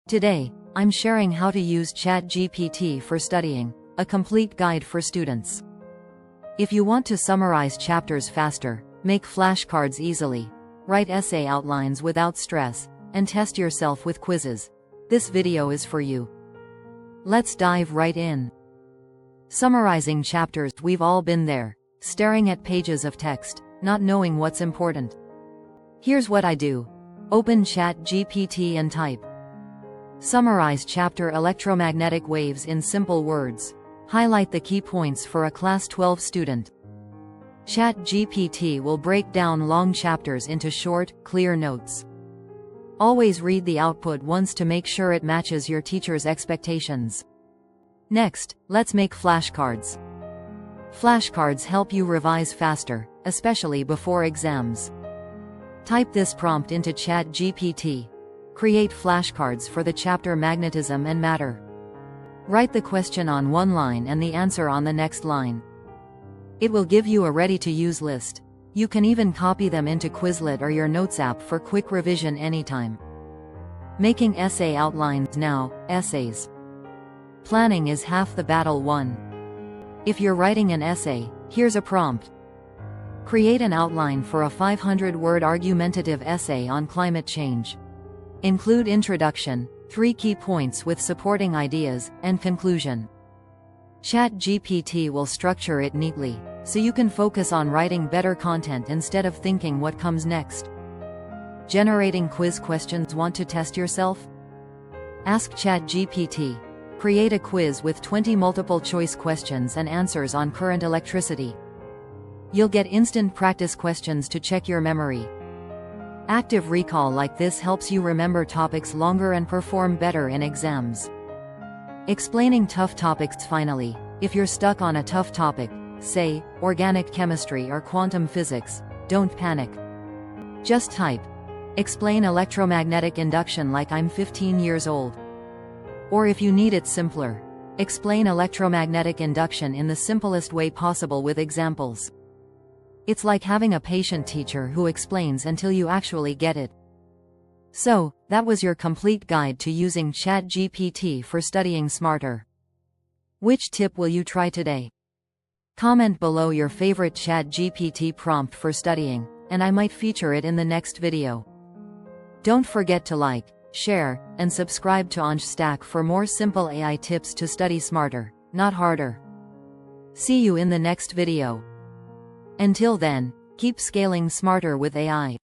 Today, I'm sharing how to use ChatGPT for studying, a complete guide for students. If you want to summarize chapters faster, make flashcards easily, write essay outlines without stress, and test yourself with quizzes, this video is for you. Let's dive right in. Summarizing chapters. We've all been there, staring at pages of text, not knowing what's important. Here's what I do. Open ChatGPT and type. Summarize chapter electromagnetic waves in simple words. Highlight the key points for a Class 12 student. ChatGPT will break down long chapters into short, clear notes. Always read the output once to make sure it matches your teacher's expectations. Next, let's make flashcards. Flashcards help you revise faster, especially before exams. Type this prompt into ChatGPT. Create flashcards for the chapter magnetism and matter. Write the question on one line and the answer on the next line. It will give you a ready-to-use list. You can even copy them into Quizlet or your Notes app for quick revision anytime. Making essay outlines now. Essays. Planning is half the battle won. If you're writing an essay, here's a prompt. Create an outline for a 500-word argumentative essay on climate change. Include introduction, 3 key points with supporting ideas, and conclusion. ChatGPT will structure it neatly, so you can focus on writing better content instead of thinking what comes next. Generating quiz questions. Want to test yourself? Ask ChatGPT. Create a quiz with 20 multiple-choice questions and answers on current electricity. You'll get instant practice questions to check your memory. Active recall like this helps you remember topics longer and perform better in exams. Explaining tough topics. Finally, if you're stuck on a tough topic, say, organic chemistry or quantum physics, don't panic. Just type, explain electromagnetic induction like I'm 15 years old. Or if you need it simpler, explain electromagnetic induction in the simplest way possible with examples. It's like having a patient teacher who explains until you actually get it. So, that was your complete guide to using ChatGPT for studying smarter. Which tip will you try today? Comment below your favorite ChatGPT prompt for studying, and I might feature it in the next video. Don't forget to like, share, and subscribe to Stack for more simple AI tips to study smarter, not harder. See you in the next video. Until then, keep scaling smarter with AI.